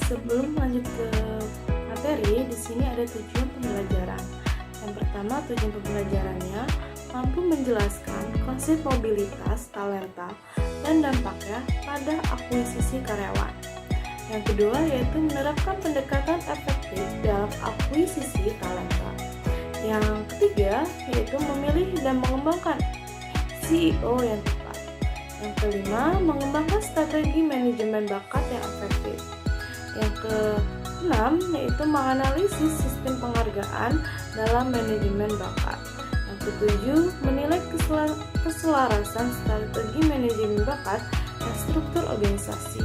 sebelum lanjut ke materi, di sini ada tujuan pembelajaran. Yang pertama, tujuan pembelajarannya mampu menjelaskan konsep mobilitas talenta dan dampaknya pada akuisisi karyawan. Yang kedua yaitu menerapkan pendekatan efektif dalam akuisisi talenta. Yang ketiga yaitu memilih dan mengembangkan CEO yang tepat. Yang kelima, mengembangkan strategi manajemen bakat yang efektif. Yang keenam yaitu menganalisis sistem penghargaan dalam manajemen bakat. Yang ketujuh, menilai keselarasan strategi manajemen bakat dan struktur organisasi.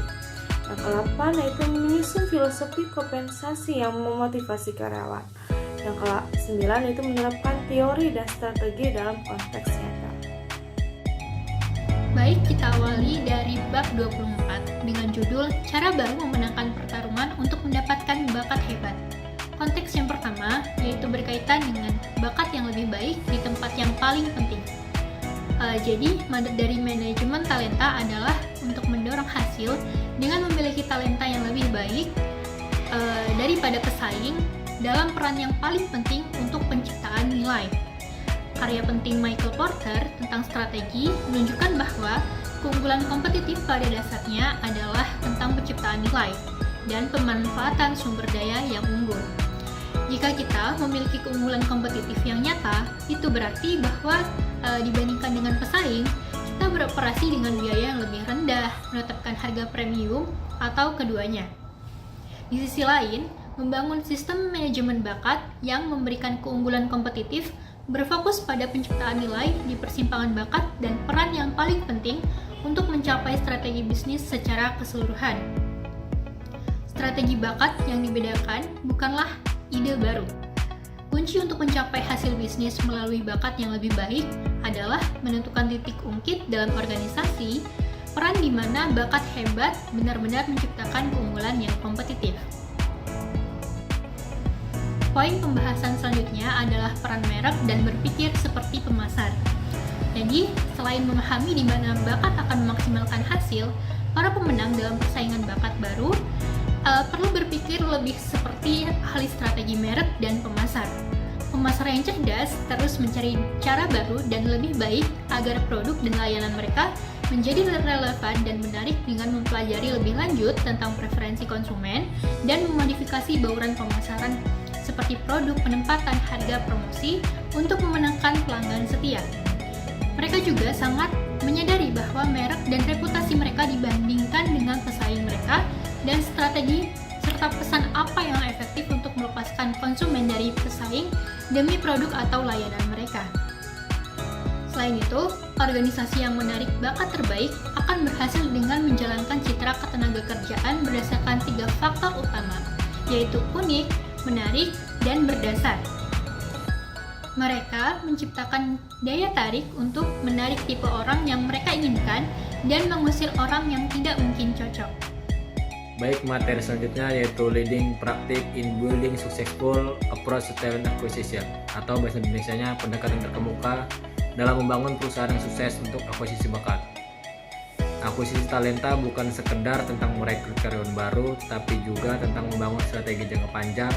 Yang ke-8 yaitu menyusun filosofi kompensasi yang memotivasi karyawan. Yang ke-9 yaitu menerapkan teori dan strategi dalam konteks nyata. Baik, kita awali dari bab 24 dengan judul Cara Baru Memenangkan Pertarungan untuk Mendapatkan Bakat Hebat. Konteks yang pertama yaitu berkaitan dengan bakat yang lebih baik di tempat yang paling penting. Jadi, mandat dari manajemen talenta adalah untuk mendorong hasil dengan memiliki talenta yang lebih baik daripada pesaing dalam peran yang paling penting untuk penciptaan nilai. Karya penting Michael Porter tentang strategi menunjukkan bahwa keunggulan kompetitif pada dasarnya adalah tentang penciptaan nilai dan pemanfaatan sumber daya yang unggul. Jika kita memiliki keunggulan kompetitif yang nyata, itu berarti bahwa dibandingkan dengan pesaing, kita beroperasi dengan biaya yang lebih rendah, menetapkan harga premium, atau keduanya. Di sisi lain, membangun sistem manajemen bakat yang memberikan keunggulan kompetitif berfokus pada penciptaan nilai di persimpangan bakat dan peran yang paling penting untuk mencapai strategi bisnis secara keseluruhan. Strategi bakat yang dibedakan bukanlah ide baru. Kunci untuk mencapai hasil bisnis melalui bakat yang lebih baik adalah menentukan titik ungkit dalam organisasi, peran di mana bakat hebat benar-benar menciptakan keunggulan yang kompetitif. Poin pembahasan selanjutnya adalah peran merek dan berpikir seperti pemasar. Jadi, selain memahami di mana bakat akan memaksimalkan hasil, para pemenang dalam persaingan bakat baru perlu berpikir lebih seperti ahli strategi merek dan pemasar. Pemasar yang cerdas terus mencari cara baru dan lebih baik agar produk dan layanan mereka menjadi relevan dan menarik dengan mempelajari lebih lanjut tentang preferensi konsumen dan memodifikasi bauran pemasaran seperti produk, penempatan, harga, promosi untuk memenangkan pelanggan setia. Mereka juga sangat menyadari bahwa merek dan reputasi mereka dibandingkan dengan pesaing mereka dan strategi serta pesan apa yang efektif untuk melepaskan konsumen dari pesaing demi produk atau layanan mereka. Selain itu, organisasi yang menarik bakat terbaik akan berhasil dengan menjalankan citra ketenagakerjaan berdasarkan 3 faktor utama, yaitu unik, menarik, dan berdasar. Mereka menciptakan daya tarik untuk menarik tipe orang yang mereka inginkan dan mengusir orang yang tidak mungkin cocok. Baik, materi selanjutnya yaitu Leading Practice in Building Successful Approach to Talent Acquisition, atau bahasa Indonesianya pendekatan terkemuka dalam membangun perusahaan yang sukses untuk akuisisi bakat. Akuisisi talenta bukan sekedar tentang merekrut karyawan baru, tapi juga tentang membangun strategi jangka panjang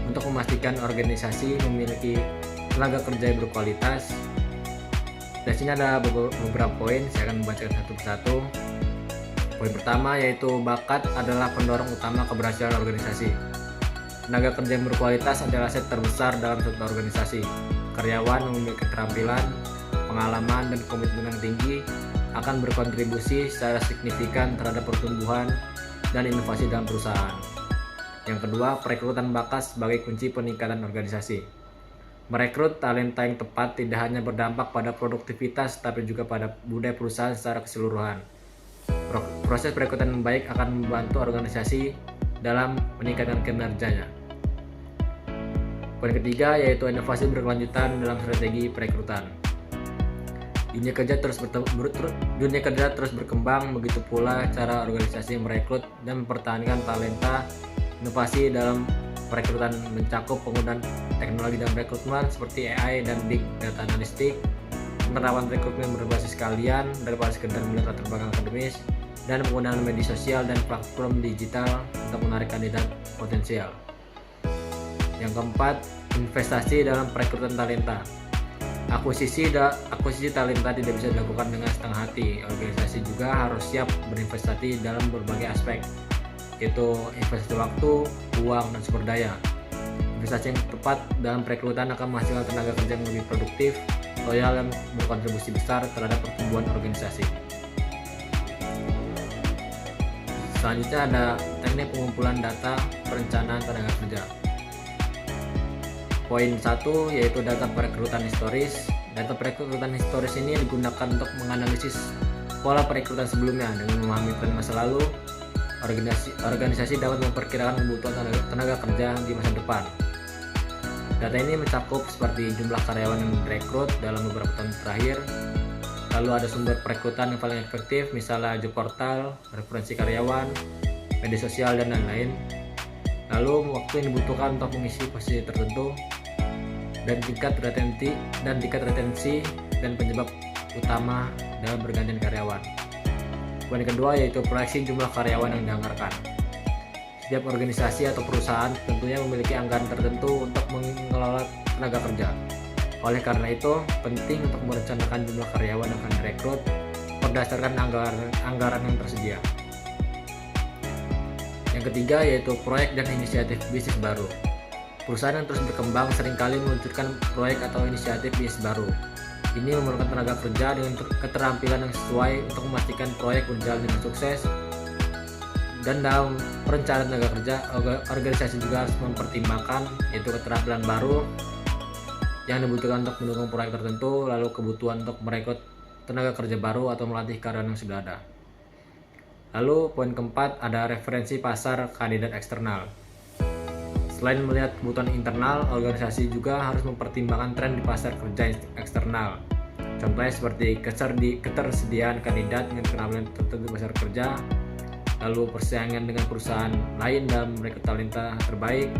untuk memastikan organisasi memiliki tenaga kerja yang berkualitas. Di sini ada beberapa poin, saya akan membacakan satu persatu. Poin pertama yaitu bakat adalah pendorong utama keberhasilan organisasi. Tenaga kerja yang berkualitas adalah aset terbesar dalam suatu organisasi. Karyawan memiliki keterampilan, pengalaman, dan komitmen yang tinggi akan berkontribusi secara signifikan terhadap pertumbuhan dan inovasi dalam perusahaan. Yang kedua, perekrutan bakat sebagai kunci peningkatan organisasi. Merekrut talenta yang tepat tidak hanya berdampak pada produktivitas, tapi juga pada budaya perusahaan secara keseluruhan. Proses perekrutan yang baik akan membantu organisasi dalam meningkatkan kinerjanya. Poin ketiga yaitu inovasi berkelanjutan dalam strategi perekrutan. Dunia kerja terus berkembang, begitu pula cara organisasi merekrut dan mempertahankan talenta. Inovasi dalam perekrutan mencakup penggunaan teknologi dan rekrutmen seperti AI dan Big Data Analytics, penerapan rekrutmen berbasis kalian daripada sekedar melihat latar belakang akademis, dan penggunaan media sosial dan platform digital untuk menarik kandidat potensial. Yang keempat, investasi dalam perekrutan talenta. Akuisisi talenta tidak bisa dilakukan dengan setengah hati. Organisasi juga harus siap berinvestasi dalam berbagai aspek, yaitu investasi waktu, uang, dan sumber daya. Investasi yang tepat dalam perekrutan akan menghasilkan tenaga kerja yang lebih produktif, loyal, dan berkontribusi besar terhadap pertumbuhan organisasi. Selanjutnya ada teknik pengumpulan data perencanaan tenaga kerja. Poin 1 yaitu data perekrutan historis. Data perekrutan historis ini digunakan untuk menganalisis pola perekrutan sebelumnya. Dengan memahami tren masa lalu, organisasi dapat memperkirakan kebutuhan tenaga kerja di masa depan. Data ini mencakup seperti jumlah karyawan yang direkrut dalam beberapa tahun terakhir, lalu ada sumber perekrutan yang paling efektif, misalnya job portal, referensi karyawan, media sosial, dan lain-lain. Lalu waktu yang dibutuhkan untuk mengisi posisi tertentu, dan tingkat retensi dan penyebab utama dalam pergantian karyawan. Poin kedua yaitu proyeksi jumlah karyawan yang dianggarkan. Setiap organisasi atau perusahaan tentunya memiliki anggaran tertentu untuk mengelola tenaga kerja. Oleh karena itu, penting untuk merencanakan jumlah karyawan yang akan direkrut berdasarkan anggaran yang tersedia. Yang ketiga yaitu proyek dan inisiatif bisnis baru. Perusahaan yang terus berkembang seringkali meluncurkan proyek atau inisiatif bisnis baru. Ini memerlukan tenaga kerja dengan keterampilan yang sesuai untuk memastikan proyek berjalan dengan sukses. Dan dalam perencanaan tenaga kerja, organisasi juga harus mempertimbangkan yaitu keterampilan baru yang dibutuhkan untuk mendukung proyek tertentu, lalu kebutuhan untuk merekrut tenaga kerja baru atau melatih karyawan yang sudah ada. Lalu poin keempat ada referensi pasar kandidat eksternal. Selain melihat kebutuhan internal, organisasi juga harus mempertimbangkan tren di pasar kerja eksternal. Contohnya seperti ketersediaan kandidat dengan keterampilan tertentu di pasar kerja, lalu persaingan dengan perusahaan lain dalam merekrut talenta terbaik,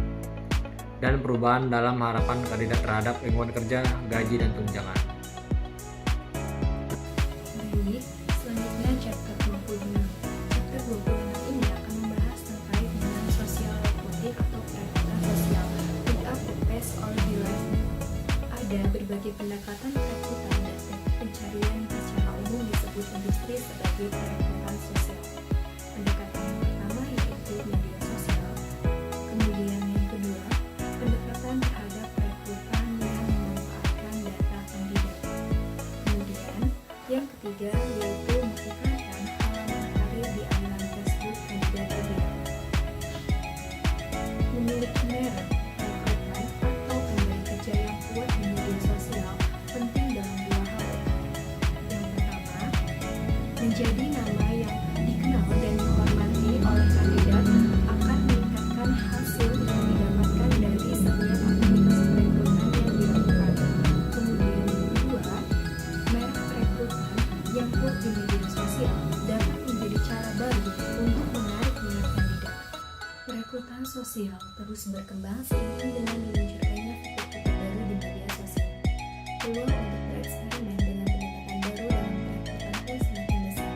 dan perubahan dalam harapan kandidat terhadap lingkungan kerja, gaji, dan tunjangan. Baik, selanjutnya chapter 26. Chapter 26 ini akan membahas terkait dengan social recruiting atau perekrutan sosial. Without the best or the left. Ada berbagai pendekatan perekrutan dan pencarian yang secara umum disebut industri sebagai perekrutan sosial. Pendekatan yang pertama yaitu media sosial. Kemudian yang kedua, pendekatan terhadap perekrutan yang memanfaatkan data kandidat. Kemudian yang ketiga yaitu mengiklankan halaman karir di aliran Facebook kandidat ideal. Memiliki merek, perekrutan, atau pemberi kerja yang kuat di media sosial penting dalam dua hal. Yang pertama, menjadi nama yang dikenal dan dihormati oleh kandidat akan meningkatkan hasil yang didapatkan dari setiap aktivitas perekrutan yang dilakukan. Kemudian yang kedua, merek perekrutan yang kuat di media sosial dapat menjadi cara baru untuk menarik minat kandidat. Perekrutan sosial terus berkembang seiring dengan diluncurkannya fitur-fitur baru di media sosial. Peluang untuk bereksperimen dengan pendekatan baru dalam perekrutan pun semakin besar.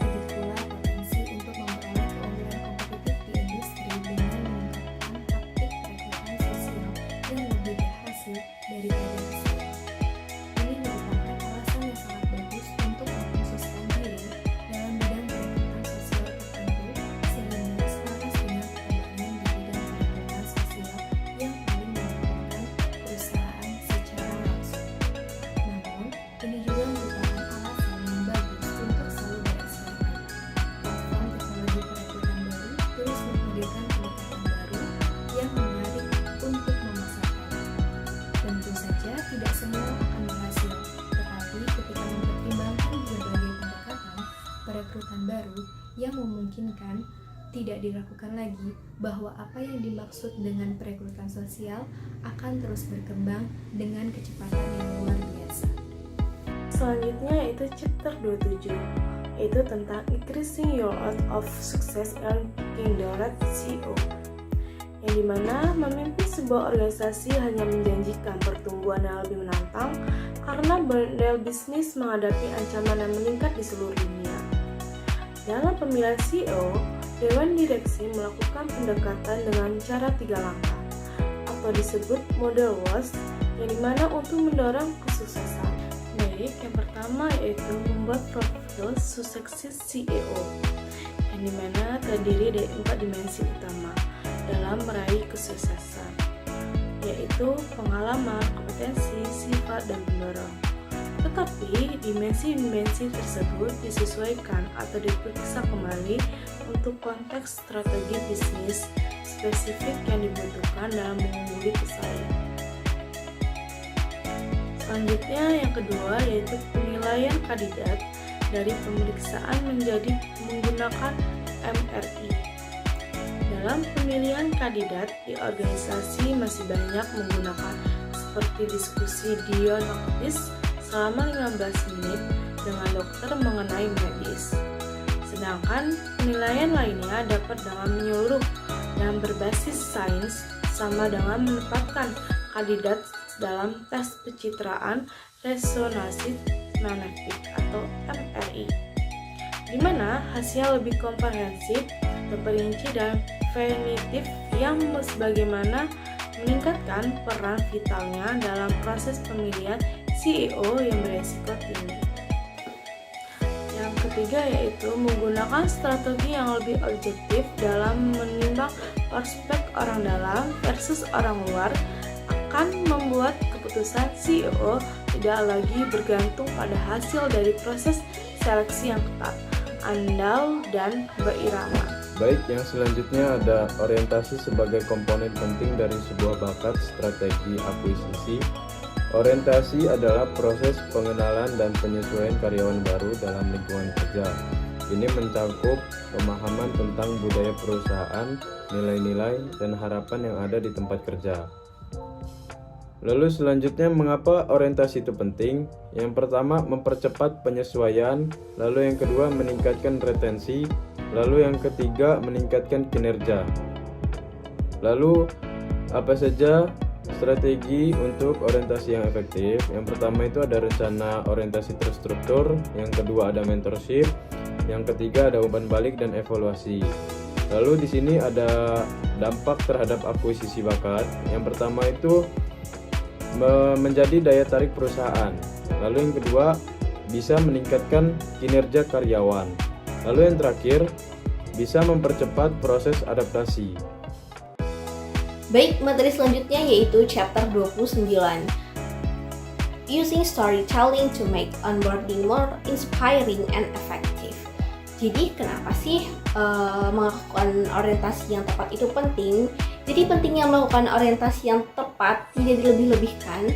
Begitu pula potensi untuk memperoleh keunggulan kompetitif di industri dengan mengungkapkan taktik perekrutan sosial yang lebih berhasil daripada riset. Ini merupakan alasan yang sangat bagus untuk mengkhususkan diri dalam bidang perekrutan sosial tertentu sehingga selaras dengan perkembangan di bidang perekrutan sosial yang paling menguntungkan perusahaan secara langsung. Namun, ini juga merupakan alasan yang bagus untuk selalu bereksperimen. Platform teknologi perekrutan baru terus menghadirkan pendekatan baru yang menarik untuk memasarkan. Tentu saja tidak semua akan berhasil, tetapi ketika mempertimbangkan berbagai pendekatan perekrutan baru yang memungkinkan, tidak diragukan lagi bahwa apa yang dimaksud dengan perekrutan sosial akan terus berkembang dengan kecepatan yang luar biasa. Selanjutnya yaitu chapter 27, yaitu tentang increasing your odds of success and picking the right CEO. Yang dimana memimpin sebuah organisasi hanya menjanjikan pertumbuhan yang lebih menantang karena model bisnis menghadapi ancaman yang meningkat di seluruh dunia. Dalam pemilihan CEO, Dewan Direksi melakukan pendekatan dengan cara 3 langkah atau disebut model WOS, yang dimana untuk mendorong kesuksesan. Baik, yang pertama yaitu membuat profil suksesi CEO, yang dimana terdiri dari 4 dimensi utama dalam meraih kesuksesan, yaitu pengalaman, kompetensi, sifat, dan pendorong. Tetapi dimensi-dimensi tersebut disesuaikan atau diperiksa kembali untuk konteks strategi bisnis spesifik yang dibutuhkan dalam mengungguli pesaing. Selanjutnya yang kedua yaitu penilaian kandidat dari pemeriksaan menjadi menggunakan MRI. Dalam pemilihan kandidat di organisasi masih banyak menggunakan seperti diskusi dialogis selama 15 menit dengan dokter mengenai medis. Sedangkan penilaian lainnya dapat dengan menyeluruh dan berbasis sains sama dengan menempatkan kandidat dalam tes pencitraan resonansi magnetik atau MRI, di mana hasilnya lebih komprehensif, terperinci dan definitif yang sebagaimana meningkatkan peran vitalnya dalam proses pemilihan CEO yang beresiko tinggi. Yang ketiga yaitu menggunakan strategi yang lebih objektif dalam menimbang prospek orang dalam versus orang luar akan membuat keputusan CEO tidak lagi bergantung pada hasil dari proses seleksi yang ketat, andal, dan berirama. Baik, yang selanjutnya ada orientasi sebagai komponen penting dari sebuah bakat strategi akuisisi. Orientasi adalah proses pengenalan dan penyesuaian karyawan baru dalam lingkungan kerja. Ini mencakup pemahaman tentang budaya perusahaan, nilai-nilai, dan harapan yang ada di tempat kerja. Lalu selanjutnya, mengapa orientasi itu penting? Yang pertama, mempercepat penyesuaian. Lalu yang kedua, meningkatkan retensi. Lalu yang ketiga, meningkatkan kinerja. Lalu apa saja strategi untuk orientasi yang efektif? Yang pertama itu ada rencana orientasi terstruktur, yang kedua ada mentorship, yang ketiga ada umpan balik dan evaluasi. Lalu di sini ada dampak terhadap akuisisi bakat. Yang pertama itu menjadi daya tarik perusahaan. Lalu yang kedua bisa meningkatkan kinerja karyawan. Lalu yang terakhir bisa mempercepat proses adaptasi. Baik, materi selanjutnya yaitu chapter 29. Using storytelling to make onboarding more inspiring and effective. Jadi kenapa sih melakukan orientasi yang tepat itu penting? Jadi pentingnya melakukan orientasi yang tepat tidak dilebih-lebihkan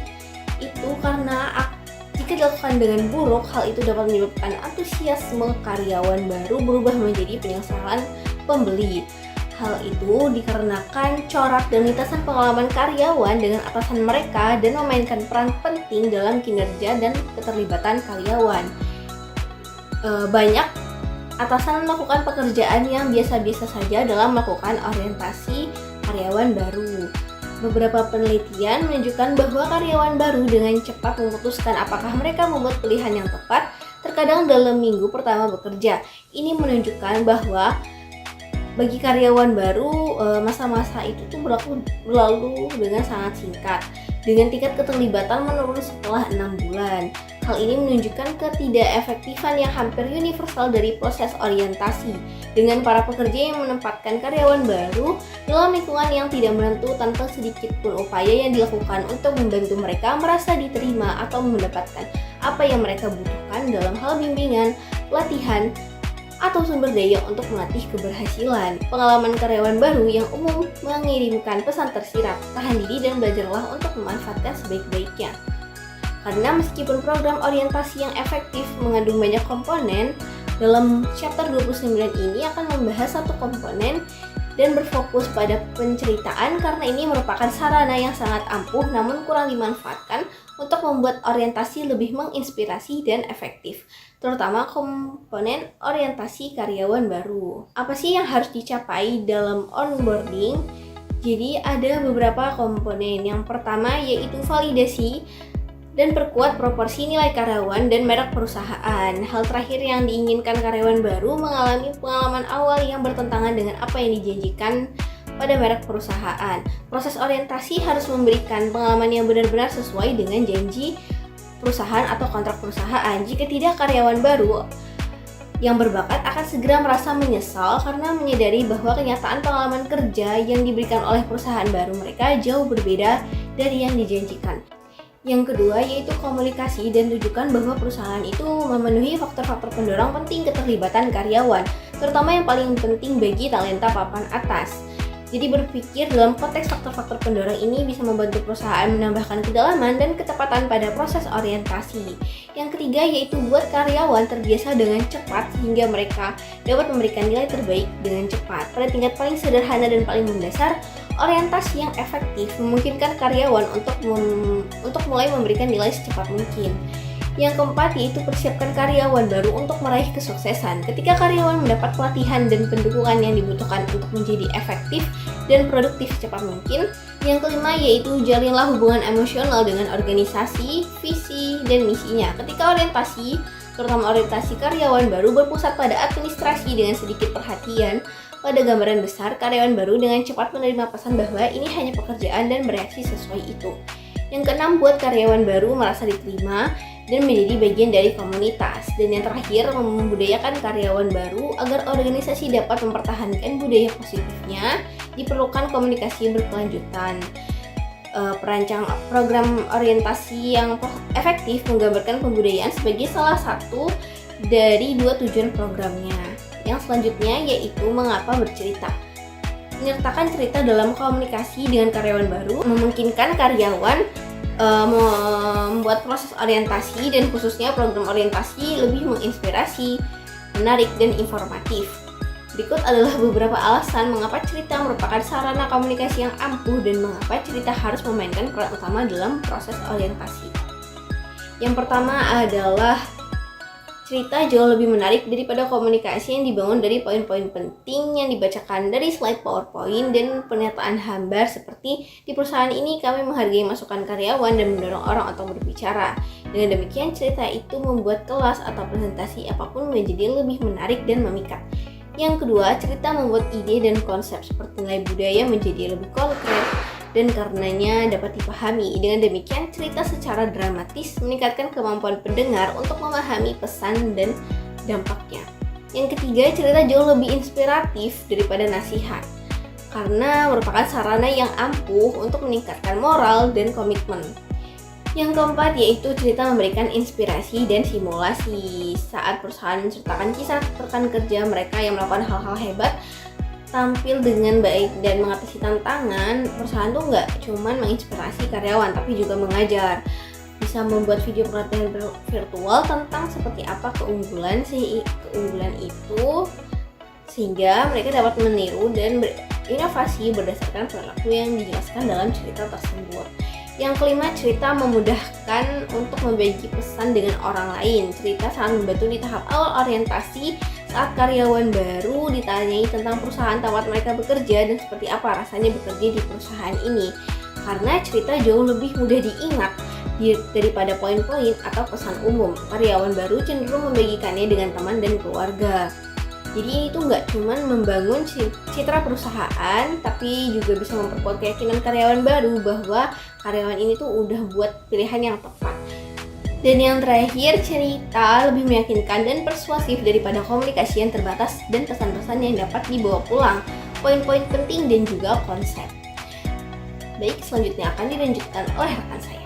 itu karena jika dilakukan dengan buruk, hal itu dapat menyebabkan antusiasme karyawan baru berubah menjadi penyesalan pembeli. Hal itu dikarenakan corak dan lintasan pengalaman karyawan dengan atasan mereka dan memainkan peran penting dalam kinerja dan keterlibatan karyawan. Banyak atasan melakukan pekerjaan yang biasa-biasa saja dalam melakukan orientasi karyawan baru. Beberapa penelitian menunjukkan bahwa karyawan baru dengan cepat memutuskan apakah mereka membuat pilihan yang tepat, terkadang dalam minggu pertama bekerja. Ini menunjukkan bahwa bagi karyawan baru, masa-masa itu tuh berlalu dengan sangat singkat, dengan tingkat keterlibatan menurun setelah 6 bulan. Hal ini menunjukkan ketidakefektifan yang hampir universal dari proses orientasi, dengan para pekerja yang menempatkan karyawan baru dalam lingkungan yang tidak menentu tanpa sedikit pun upaya yang dilakukan untuk membantu mereka merasa diterima atau mendapatkan apa yang mereka butuhkan dalam hal bimbingan, pelatihan, atau sumber daya untuk melatih keberhasilan. Pengalaman karyawan baru yang umum mengirimkan pesan tersirat, tahan diri dan belajarlah untuk memanfaatkan sebaik-baiknya. Karena meskipun program orientasi yang efektif mengandung banyak komponen, dalam chapter 29 ini akan membahas satu komponen dan berfokus pada penceritaan karena ini merupakan sarana yang sangat ampuh namun kurang dimanfaatkan untuk membuat orientasi lebih menginspirasi dan efektif, terutama komponen orientasi karyawan baru. Apa sih yang harus dicapai dalam onboarding? Jadi ada beberapa komponen. Yang pertama yaitu validasi. dan perkuat proporsi nilai karyawan dan merek perusahaan. Hal terakhir yang diinginkan karyawan baru mengalami pengalaman awal yang bertentangan dengan apa yang dijanjikan pada merek perusahaan. Proses orientasi harus memberikan pengalaman yang benar-benar sesuai dengan janji perusahaan atau kontrak perusahaan. Jika tidak, karyawan baru yang berbakat akan segera merasa menyesal karena menyadari bahwa kenyataan pengalaman kerja yang diberikan oleh perusahaan baru mereka jauh berbeda dari yang dijanjikan. Yang kedua yaitu komunikasi, dan tunjukkan bahwa perusahaan itu memenuhi faktor-faktor pendorong penting keterlibatan karyawan, terutama yang paling penting bagi talenta papan atas. Jadi berpikir dalam konteks faktor-faktor pendorong ini bisa membantu perusahaan menambahkan kedalaman dan ketepatan pada proses orientasi. Yang ketiga yaitu buat karyawan terbiasa dengan cepat sehingga mereka dapat memberikan nilai terbaik dengan cepat. Pada tingkat paling sederhana dan paling mendasar, orientasi yang efektif memungkinkan karyawan untuk mulai memberikan nilai secepat mungkin. Yang keempat yaitu persiapkan karyawan baru untuk meraih kesuksesan. Ketika karyawan mendapat pelatihan dan pendukungan yang dibutuhkan untuk menjadi efektif dan produktif secepat mungkin. Yang kelima yaitu jalinlah hubungan emosional dengan organisasi, visi, dan misinya. Ketika orientasi, terutama orientasi karyawan baru berpusat pada administrasi dengan sedikit perhatian pada gambaran besar, karyawan baru dengan cepat menerima pesan bahwa ini hanya pekerjaan dan bereaksi sesuai itu. Yang keenam, buat karyawan baru merasa diterima dan menjadi bagian dari komunitas. Dan yang terakhir, membudayakan karyawan baru agar organisasi dapat mempertahankan budaya positifnya. Diperlukan komunikasi berkelanjutan. Perancang program orientasi yang efektif menggambarkan pembudayaan sebagai salah satu dari 2 tujuan programnya. Yang selanjutnya yaitu mengapa bercerita. Menyertakan cerita dalam komunikasi dengan karyawan baru memungkinkan karyawan membuat proses orientasi dan khususnya program orientasi lebih menginspirasi, menarik, dan informatif. Berikut adalah beberapa alasan mengapa cerita merupakan sarana komunikasi yang ampuh dan mengapa cerita harus memainkan peran utama dalam proses orientasi. Yang pertama adalah cerita jauh lebih menarik daripada komunikasi yang dibangun dari poin-poin penting yang dibacakan dari slide PowerPoint dan pernyataan hambar seperti di perusahaan ini kami menghargai masukan karyawan dan mendorong orang untuk berbicara. Dengan demikian cerita itu membuat kelas atau presentasi apapun menjadi lebih menarik dan memikat. Yang kedua, cerita membuat ide dan konsep seperti nilai budaya menjadi lebih konkret dan karenanya dapat dipahami. Dengan demikian, cerita secara dramatis meningkatkan kemampuan pendengar untuk memahami pesan dan dampaknya. Yang ketiga, cerita jauh lebih inspiratif daripada nasihat karena merupakan sarana yang ampuh untuk meningkatkan moral dan komitmen. Yang keempat yaitu cerita memberikan inspirasi dan simulasi. Saat perusahaan menceritakan kisah rekan kerja mereka yang melakukan hal-hal hebat, tampil dengan baik dan mengatasi tantangan, perusahaan tuh nggak cuma menginspirasi karyawan tapi juga mengajar. Bisa membuat video pelatihan virtual tentang seperti apa keunggulan itu sehingga mereka dapat meniru dan berinovasi berdasarkan perilaku yang dijelaskan dalam cerita tersebut. Yang kelima, cerita memudahkan untuk membagi pesan dengan orang lain. Cerita sangat membantu di tahap awal orientasi saat karyawan baru ditanyai tentang perusahaan tempat mereka bekerja dan seperti apa rasanya bekerja di perusahaan ini. Karena cerita jauh lebih mudah diingat daripada poin-poin atau pesan umum. Karyawan baru cenderung membagikannya dengan teman dan keluarga. Jadi itu nggak cuma membangun citra perusahaan, tapi juga bisa memperkuat keyakinan karyawan baru bahwa karyawan ini tuh udah buat pilihan yang tepat. Dan yang terakhir, cerita lebih meyakinkan dan persuasif daripada komunikasi yang terbatas dan pesan-pesan yang dapat dibawa pulang, poin-poin penting dan juga konsep. Baik, selanjutnya akan dilanjutkan oleh rekan saya.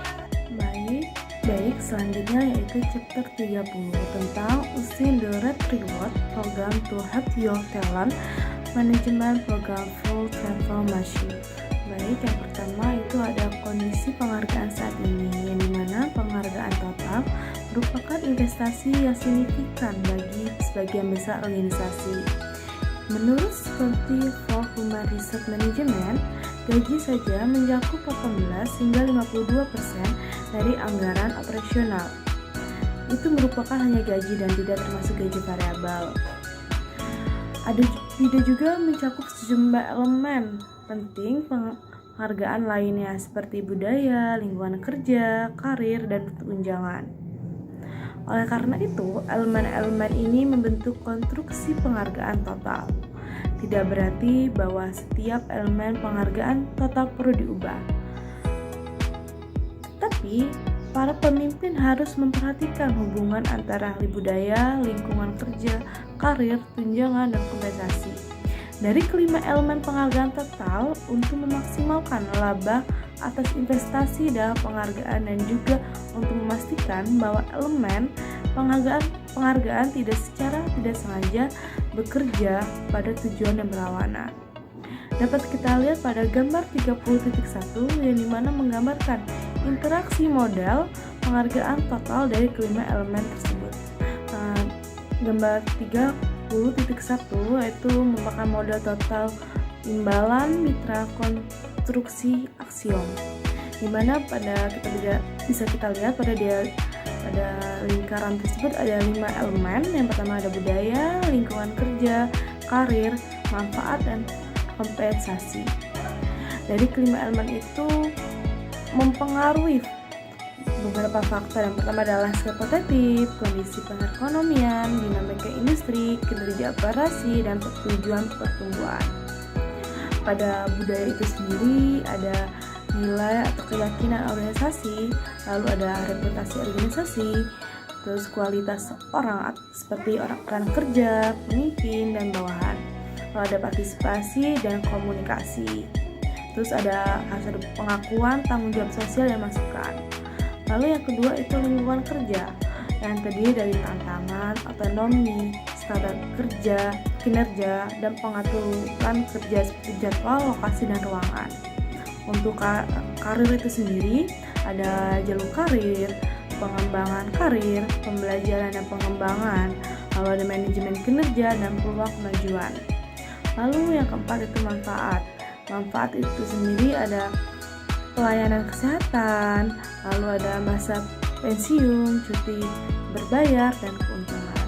Baik, selanjutnya yaitu chapter 30 tentang using the Red Reward Program to help your talent management program full transformation. Baik, yang pertama itu ada kondisi penghargaan saat ini, yang dimana penghargaan total merupakan investasi yang signifikan bagi sebagian besar organisasi. Menurut seperti for Human Resource Management, gaji saja mencakup 18 hingga 52% dari anggaran operasional. Itu merupakan hanya gaji dan tidak termasuk gaji variabel. Tidak juga mencakup sejumlah elemen penting penghargaan lainnya seperti budaya, lingkungan kerja, karir, dan tunjangan. Oleh karena itu, elemen-elemen ini membentuk konstruksi penghargaan total. Tidak berarti bahwa setiap elemen penghargaan total perlu diubah. Tapi, para pemimpin harus memperhatikan hubungan antara ahli budaya, lingkungan kerja, karir, tunjangan, dan kompensasi. Dari kelima elemen penghargaan total untuk memaksimalkan laba atas investasi dalam penghargaan dan juga untuk memastikan bahwa elemen penghargaan tidak secara tidak sengaja bekerja pada tujuan yang berlawanan. Dapat kita lihat pada gambar 30.1 yang dimana menggambarkan interaksi model penghargaan total dari kelima elemen tersebut. Gambar 30.1 yaitu merupakan model total imbalan mitra konstruksi aksiom, dimana pada bisa kita lihat pada lingkaran tersebut ada 5 elemen. Yang pertama ada budaya, lingkungan kerja, karir, manfaat, dan kompensasi. Dari kelima elemen itu mempengaruhi beberapa faktor. Yang pertama adalah skala kuantitatif, kondisi perekonomian, dinamika industri, kinerja operasi, dan tujuan pertumbuhan. Pada budaya itu sendiri ada nilai atau keyakinan organisasi, lalu ada reputasi organisasi, terus kualitas orang seperti orang kerja, pemimpin, dan bawahan. Lalu ada partisipasi dan komunikasi. Terus harus ada pengakuan, tanggung jawab sosial, dan masukan. Lalu yang kedua itu lingkungan kerja yang terdiri dari tantangan, otonomi, standar kerja, kinerja, dan pengaturan kerja seperti jadwal, lokasi, dan ruangan. Untuk karir itu sendiri ada jalur karir, pengembangan karir, pembelajaran dan pengembangan, lalu ada manajemen kinerja dan peluang kemajuan. Lalu yang keempat itu manfaat. Manfaat itu sendiri ada pelayanan kesehatan, lalu ada masa pensiun, cuti berbayar, dan keuntungan.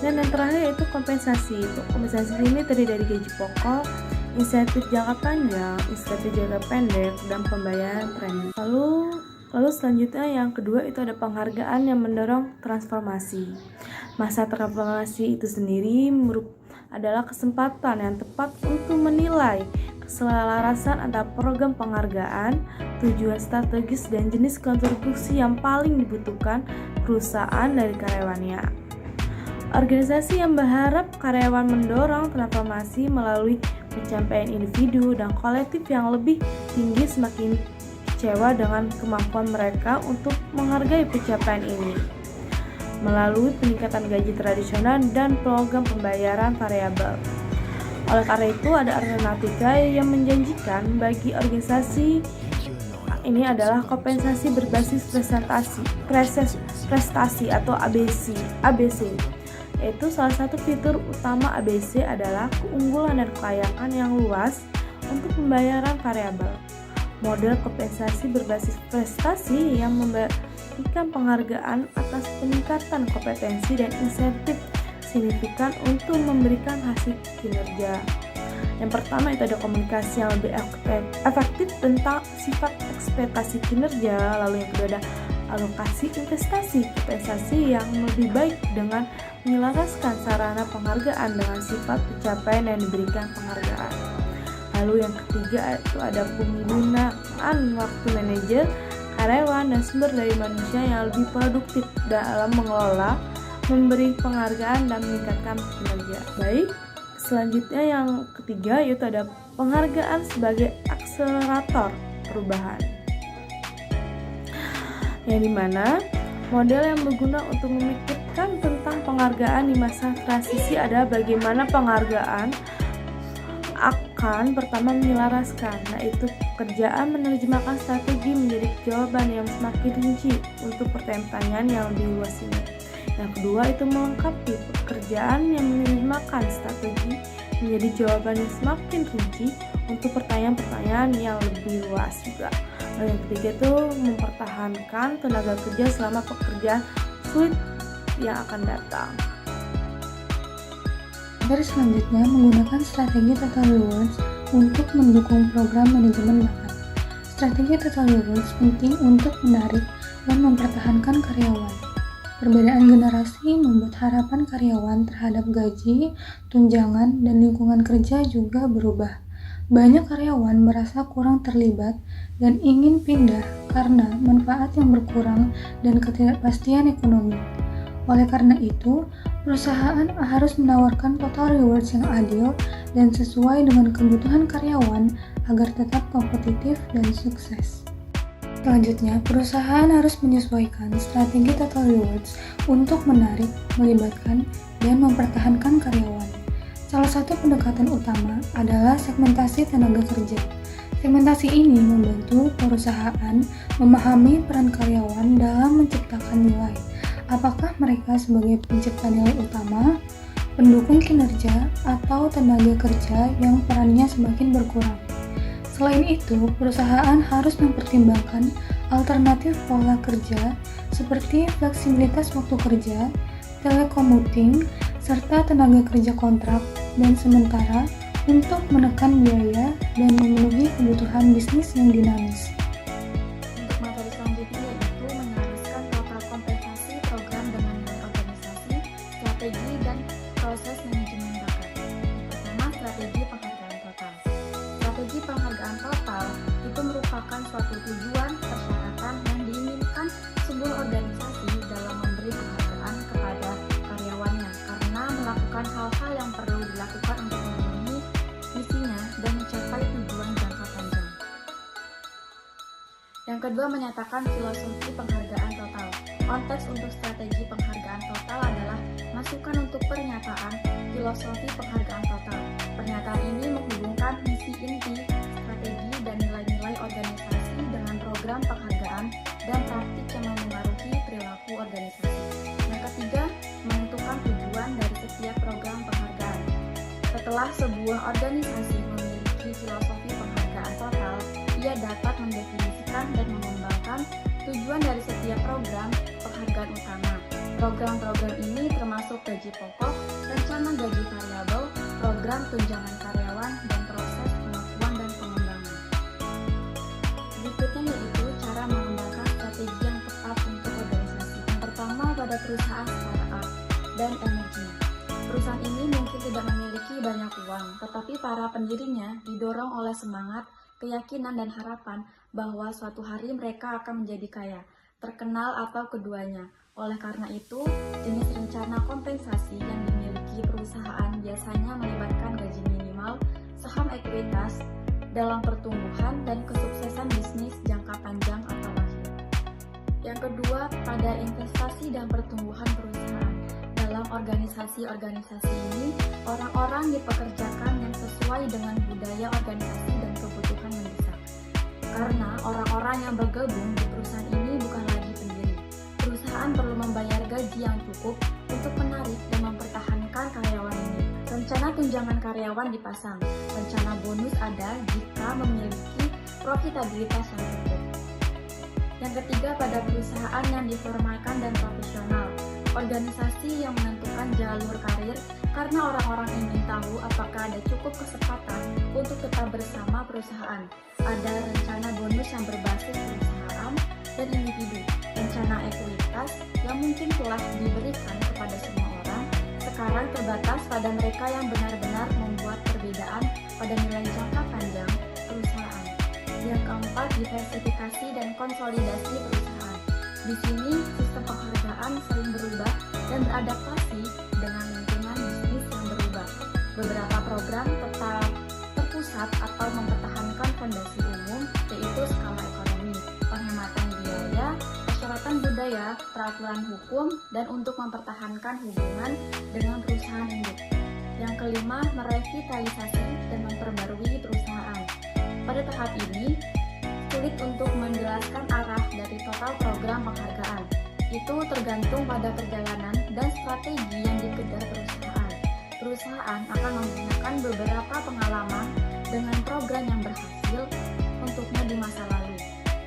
Dan yang terakhir itu kompensasi. Kompensasi ini terdiri dari gaji pokok, insentif jangka panjang, insentif jangka pendek, dan pembayaran premi. Lalu selanjutnya yang kedua itu ada penghargaan yang mendorong transformasi. Masa transformasi itu sendiri adalah kesempatan yang tepat untuk menilai keselarasan antara program penghargaan, tujuan strategis, dan jenis kontribusi yang paling dibutuhkan perusahaan dari karyawannya. Organisasi yang berharap karyawan mendorong transformasi melalui pencapaian individu dan kolektif yang lebih tinggi semakin kecewa dengan kemampuan mereka untuk menghargai pencapaian ini melalui peningkatan gaji tradisional dan program pembayaran variabel. Oleh karena itu ada alternativa yang menjanjikan bagi organisasi ini adalah kompensasi berbasis prestasi atau ABC. Yaitu salah satu fitur utama ABC adalah keunggulan dan kelayakan yang luas untuk pembayaran variabel. Model kompensasi berbasis prestasi yang memberikan penghargaan atas peningkatan kompetensi dan insentif signifikan untuk memberikan hasil kinerja. Yang pertama itu ada komunikasi yang lebih efektif tentang sifat ekspektasi kinerja. Lalu yang kedua ada alokasi investasi kompensasi yang lebih baik dengan menyelaraskan sarana penghargaan dengan sifat pencapaian yang diberikan penghargaan. Lalu yang ketiga itu ada penggunaan waktu manajer, karyawan, dan sumber daya manusia yang lebih produktif dalam mengelola, memberi penghargaan, dan meningkatkan kinerja. Baik, selanjutnya yang ketiga yaitu ada penghargaan sebagai akselerator perubahan, yang dimana model yang berguna untuk memikirkan tentang penghargaan di masa transisi adalah bagaimana penghargaan akan pertama menyelaraskan, yaitu pekerjaan menerjemahkan strategi menjadi jawaban yang semakin rinci untuk pertanyaan yang lebih luas ini. Yang kedua itu melengkapi pekerjaan yang menerjemahkan strategi menjadi jawaban yang semakin rinci untuk pertanyaan-pertanyaan yang lebih luas juga. Lalu yang ketiga itu mempertahankan tenaga kerja selama pekerjaan sulit yang akan datang. Selanjutnya menggunakan strategi total rewards untuk mendukung program manajemen bakat. Strategi total rewards penting untuk menarik dan mempertahankan karyawan. Perbedaan generasi membuat harapan karyawan terhadap gaji, tunjangan, dan lingkungan kerja juga berubah. Banyak karyawan merasa kurang terlibat dan ingin pindah karena manfaat yang berkurang dan ketidakpastian ekonomi. Oleh karena itu, perusahaan harus menawarkan total rewards yang adil dan sesuai dengan kebutuhan karyawan agar tetap kompetitif dan sukses. Selanjutnya, perusahaan harus menyesuaikan strategi total rewards untuk menarik, melibatkan, dan mempertahankan karyawan. Salah satu pendekatan utama adalah segmentasi tenaga kerja. Segmentasi ini membantu perusahaan memahami peran karyawan dalam menciptakan nilai. Apakah mereka sebagai pencipta nilai utama, pendukung kinerja, atau tenaga kerja yang perannya semakin berkurang. Selain itu, perusahaan harus mempertimbangkan alternatif pola kerja seperti fleksibilitas waktu kerja, telecommuting, serta tenaga kerja kontrak dan sementara untuk menekan biaya dan memenuhi kebutuhan bisnis yang dinamis. Untuk materi selanjutnya yaitu menyelesaikan total kompensasi program dengan nilai organisasi, strategi, dan proses manajemen bakat. Pertama, strategi penghargaan total. Strategi penghargaan total itu merupakan suatu tujuan, persyaratan yang diinginkan sebuah organisasi dalam memberi penghargaan kepada karyawannya karena melakukan hal-hal yang perlu dilakukan untuk memenuhi misinya dan mencapai tujuan jangka panjang. Yang kedua, menyatakan filosofi penghargaan total. Konteks untuk strategi penghargaan total adalah masukan untuk pernyataan filosofi penghargaan total. Pernyataan ini menghubungkan misi inti, strategi, dan nilai-nilai organisasi dengan program penghargaan dan praktik yang memengaruhi perilaku organisasi. Yang ketiga, menentukan tujuan dari setiap program penghargaan. Setelah sebuah organisasi memiliki filosofi penghargaan total, ia dapat mendefinisikan dan mengembangkan tujuan dari setiap program penghargaan utama. Program-program ini termasuk gaji pokok, rencana gaji variabel, program tunjangan karyawan, dan proses pengakuan dan pengembangan. Berikutnya yaitu cara mengembangkan strategi yang tepat untuk organisasi. Yang pertama, pada perusahaan startup dan emerging. Perusahaan ini mungkin tidak memiliki banyak uang, tetapi para pendirinya didorong oleh semangat, keyakinan, dan harapan bahwa suatu hari mereka akan menjadi kaya, terkenal, atau keduanya. Oleh karena itu, jenis rencana kompensasi yang dimiliki perusahaan biasanya melibatkan gaji minimal, saham ekuitas dalam pertumbuhan dan kesuksesan bisnis jangka panjang atau akhir. Yang kedua, pada investasi dan pertumbuhan perusahaan. Dalam organisasi-organisasi ini, orang-orang dipekerjakan yang sesuai dengan budaya organisasi dan kebutuhan mendesak. Karena orang-orang yang bergabung di perusahaan ini bukan lagi pendiri. Perusahaan perlu membayar gaji yang cukup untuk menarik dan mempertahankan karyawan ini. Rencana tunjangan karyawan dipasang. Rencana bonus ada jika memiliki profitabilitas yang cukup. Yang ketiga, pada perusahaan yang diformalkan dan profesional. Organisasi yang menentukan jalur karir karena orang-orang ingin tahu apakah ada cukup kesempatan untuk tetap bersama perusahaan. Ada rencana bonus yang berbasis perusahaan dan individu. Rencana ekuitas yang mungkin telah diberikan kepada semua orang, sekarang terbatas pada mereka yang benar-benar membuat perbedaan pada nilai jangka panjang perusahaan. Yang keempat, diversifikasi dan konsolidasi perusahaan. Di sini, sistem penghargaan sering berubah dan beradaptasi dengan lingkungan bisnis yang berubah. Beberapa program tetap terpusat atau mempertahankan fondasi umum, yaitu skala ekonomi, penghematan biaya, persyaratan budaya, peraturan hukum, dan untuk mempertahankan hubungan dengan perusahaan induk. Yang kelima, merevitalisasi dan memperbarui perusahaan. Pada tahap ini, sulit untuk menjelaskan arah dari total program penghargaan. Itu tergantung pada perjalanan dan strategi yang dikejar perusahaan. Perusahaan akan menggunakan beberapa pengalaman dengan program yang berhasil untuknya di masa lalu,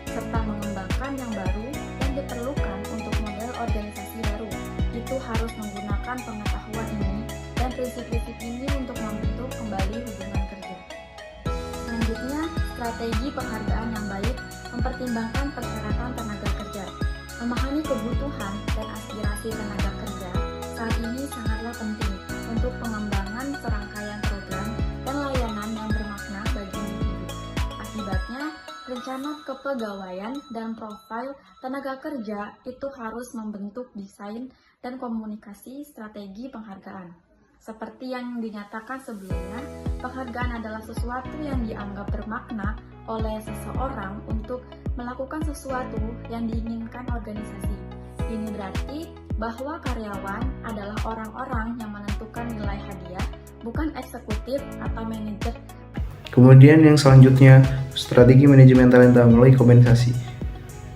serta mengembangkan yang baru yang diperlukan untuk model organisasi baru. Itu harus menggunakan pengetahuan ini dan prinsip-prinsip ini untuk membentuk kembali hubungan kerja. Selanjutnya, strategi penghargaan yang baik, mempertimbangkan persyaratan tenaga kerja, memahami kebutuhan dan aspirasi tenaga kerja saat ini sangatlah penting untuk pengembangan serangkaian program dan layanan yang bermakna bagi individu. Akibatnya, rencana kepegawaian dan profil tenaga kerja itu harus membentuk desain dan komunikasi strategi penghargaan. Seperti yang dinyatakan sebelumnya, penghargaan adalah sesuatu yang dianggap bermakna oleh seseorang untuk melakukan sesuatu yang diinginkan organisasi. Ini berarti bahwa karyawan adalah orang-orang yang menentukan nilai hadiah, bukan eksekutif atau manajer. Kemudian yang selanjutnya, strategi manajemen talenta melalui kompensasi.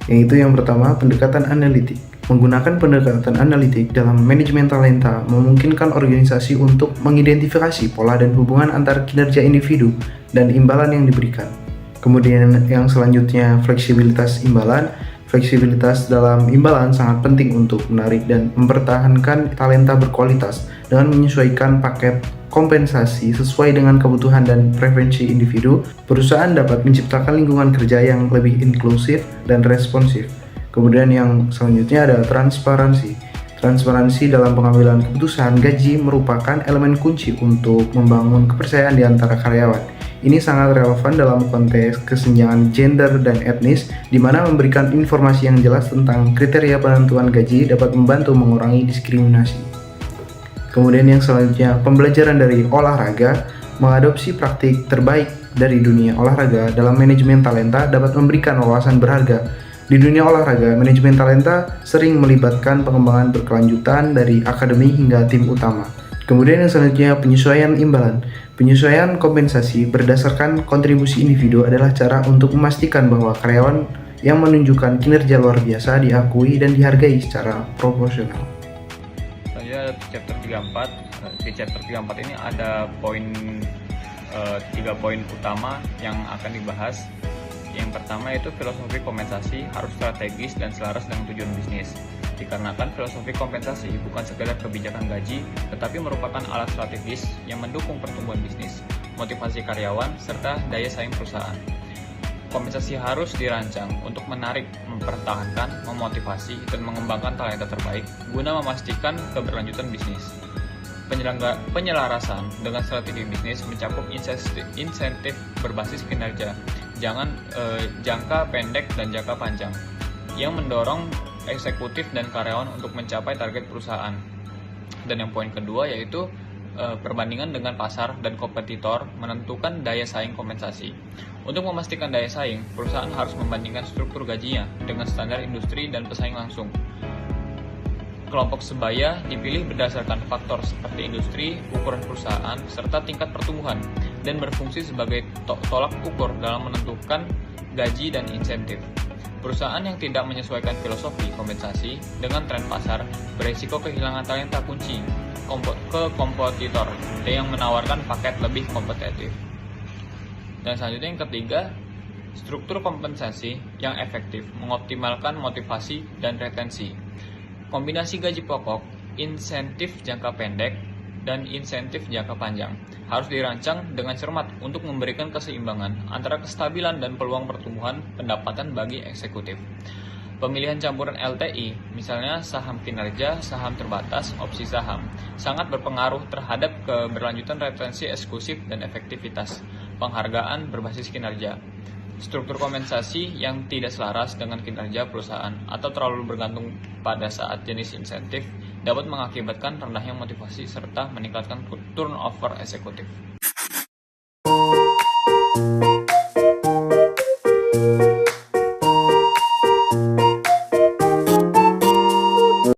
Yaitu yang pertama, pendekatan analitik. Menggunakan pendekatan analitik dalam manajemen talenta memungkinkan organisasi untuk mengidentifikasi pola dan hubungan antar kinerja individu dan imbalan yang diberikan. Kemudian yang selanjutnya, fleksibilitas imbalan. Fleksibilitas dalam imbalan sangat penting untuk menarik dan mempertahankan talenta berkualitas dengan menyesuaikan paket kompensasi sesuai dengan kebutuhan dan preferensi individu. Perusahaan dapat menciptakan lingkungan kerja yang lebih inklusif dan responsif. Kemudian yang selanjutnya ada transparansi. Transparansi dalam pengambilan keputusan gaji merupakan elemen kunci untuk membangun kepercayaan di antara karyawan. Ini sangat relevan dalam konteks kesenjangan gender dan etnis, di mana memberikan informasi yang jelas tentang kriteria penentuan gaji dapat membantu mengurangi diskriminasi. Kemudian yang selanjutnya, pembelajaran dari olahraga. Mengadopsi praktik terbaik dari dunia olahraga dalam manajemen talenta dapat memberikan wawasan berharga. Di dunia olahraga, manajemen talenta sering melibatkan pengembangan berkelanjutan dari akademi hingga tim utama. Kemudian yang selanjutnya, penyesuaian imbalan. Penyesuaian kompensasi berdasarkan kontribusi individu adalah cara untuk memastikan bahwa karyawan yang menunjukkan kinerja luar biasa diakui dan dihargai secara proporsional. Selanjutnya ada chapter 34. Di chapter 34 ini ada 3 poin utama yang akan dibahas. Yang pertama yaitu filosofi kompensasi harus strategis dan selaras dengan tujuan bisnis. Dikarenakan filosofi kompensasi bukan sekedar kebijakan gaji, tetapi merupakan alat strategis yang mendukung pertumbuhan bisnis, motivasi karyawan, serta daya saing perusahaan. Kompensasi harus dirancang untuk menarik, mempertahankan, memotivasi, dan mengembangkan talenta terbaik guna memastikan keberlanjutan bisnis. Penyelarasan dengan strategi bisnis mencakup insentif berbasis kinerja, jangka pendek dan jangka panjang, yang mendorong eksekutif dan karyawan untuk mencapai target perusahaan. Dan yang poin kedua yaitu perbandingan dengan pasar dan kompetitor menentukan daya saing kompensasi. Untuk memastikan daya saing, perusahaan harus membandingkan struktur gajinya dengan standar industri dan pesaing langsung. Kelompok sebaya dipilih berdasarkan faktor seperti industri, ukuran perusahaan, serta tingkat pertumbuhan, dan berfungsi sebagai tolak ukur dalam menentukan gaji dan insentif. Perusahaan yang tidak menyesuaikan filosofi kompensasi dengan tren pasar berisiko kehilangan talenta kunci ke kompetitor yang menawarkan paket lebih kompetitif. Dan selanjutnya yang ketiga, struktur kompensasi yang efektif mengoptimalkan motivasi dan retensi. Kombinasi gaji pokok, insentif jangka pendek, dan insentif jangka panjang harus dirancang dengan cermat untuk memberikan keseimbangan antara kestabilan dan peluang pertumbuhan pendapatan bagi eksekutif. Pemilihan campuran LTI, misalnya saham kinerja, saham terbatas, opsi saham, sangat berpengaruh terhadap keberlanjutan retensi eksklusif dan efektivitas penghargaan berbasis kinerja. Struktur kompensasi yang tidak selaras dengan kinerja perusahaan atau terlalu bergantung pada saat jenis insentif dapat mengakibatkan rendahnya motivasi serta meningkatkan turnover eksekutif.